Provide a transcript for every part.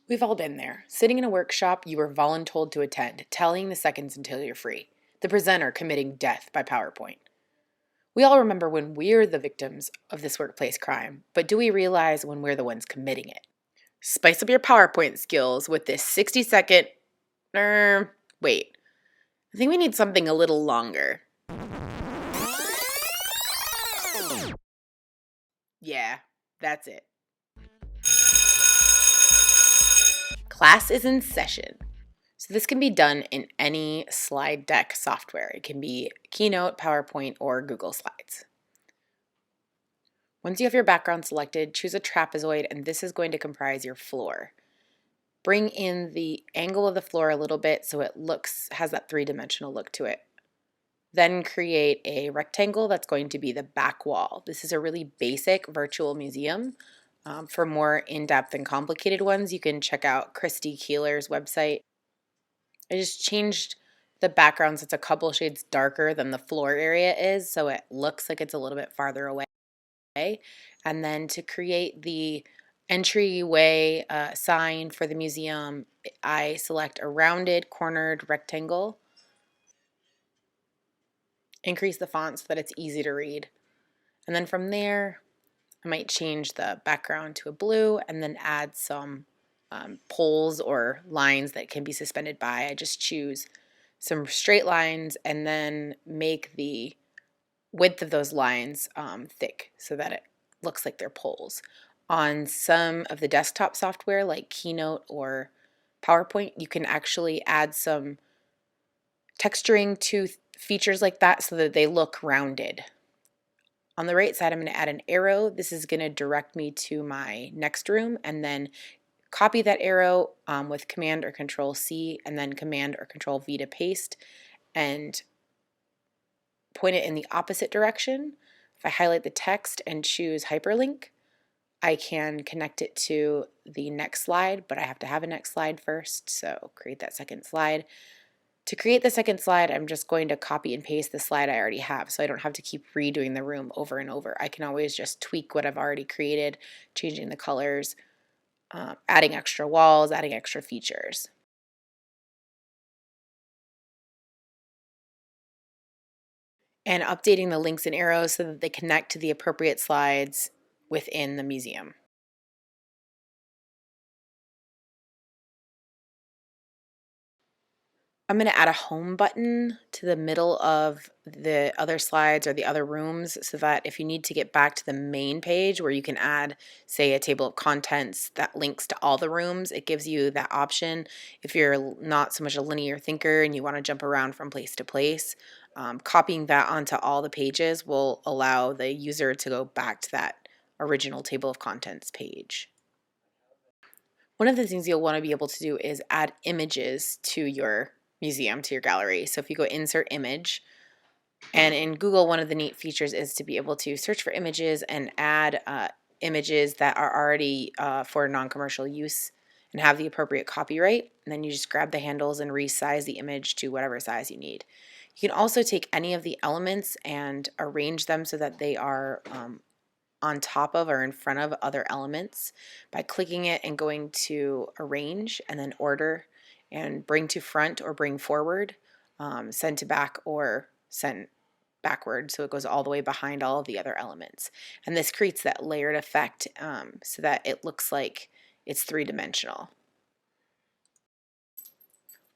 We've all been there, sitting in a workshop you were voluntold to attend, tallying the seconds until you're free. The presenter committing death by PowerPoint. We all remember when we're the victims of this workplace crime, but do we realize when we're the ones committing it? Spice up your PowerPoint skills with this 60-second... wait. I think we need something a little longer. Yeah, that's it. Class is in session. So this can be done in any slide deck software. It can be Keynote, PowerPoint, or Google Slides. Once you have your background selected, choose a trapezoid, and this is going to comprise your floor. Bring in the angle of the floor a little bit so it has that three-dimensional look to it. Then create a rectangle that's going to be the back wall. This is a really basic virtual museum. For more in-depth and complicated ones, you can check out Christy Keeler's website. I just changed the background so it's a couple shades darker than the floor area is, so it looks like it's a little bit farther away. And then to create the entryway sign for the museum, I select a rounded cornered rectangle. Increase the font so that it's easy to read. And then from there, I might change the background to a blue and then add some poles or lines that can be suspended by. I just choose some straight lines and then make the width of those lines thick so that it looks like they're poles. On some of the desktop software like Keynote or PowerPoint, you can actually add some texturing to features like that so that they look rounded. On the right side, I'm going to add an arrow. This is going to direct me to my next room, and then copy that arrow with Command or Control C and then Command or Control V to paste and point it in the opposite direction. If I highlight the text and choose hyperlink, I can connect it to the next slide, but I have to have a next slide first, so create that second slide. To create the second slide, I'm just going to copy and paste the slide I already have, so I don't have to keep redoing the room over and over. I can always just tweak what I've already created, changing the colors, adding extra walls, adding extra features. And updating the links and arrows so that they connect to the appropriate slides within the museum. I'm going to add a home button to the middle of the other slides or the other rooms so that if you need to get back to the main page where you can add, say, a table of contents that links to all the rooms, it gives you that option. If you're not so much a linear thinker and you want to jump around from place to place, copying that onto all the pages will allow the user to go back to that original table of contents page. One of the things you'll want to be able to do is add images to your museum, to your gallery. So if you go insert image, and in Google, one of the neat features is to be able to search for images and add images that are already for non-commercial use and have the appropriate copyright. And then you just grab the handles and resize the image to whatever size you need. You can also take any of the elements and arrange them so that they are on top of or in front of other elements by clicking it and going to arrange and then order and bring to front or bring forward, send to back or send backward, so it goes all the way behind all of the other elements. And this creates that layered effect so that it looks like it's three-dimensional.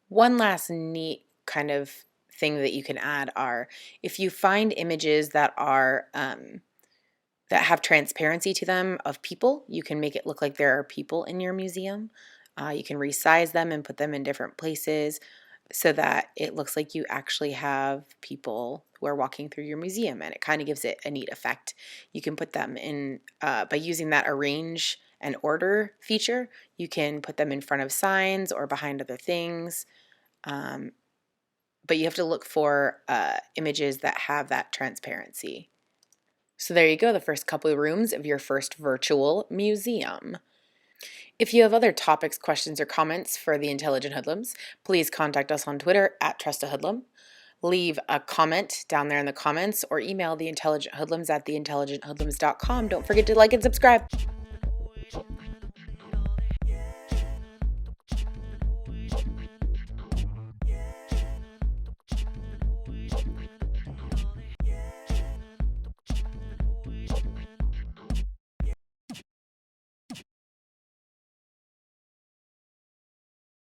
One last neat kind of thing that you can add are if you find images that are that have transparency to them of people, you can make it look like there are people in your museum. You can resize them and put them in different places so that it looks like you actually have people who are walking through your museum, and it kind of gives it a neat effect. You can put them in, by using that arrange and order feature, you can put them in front of signs or behind other things, but you have to look for images that have that transparency. So there you go, the first couple of rooms of your first virtual museum. If you have other topics, questions, or comments for the Intelligent Hoodlums, please contact us on Twitter at @TrustAHoodlum. Leave a comment down there in the comments or email the Intelligent Hoodlums at theintelligenthoodlums.com. Don't forget to like and subscribe.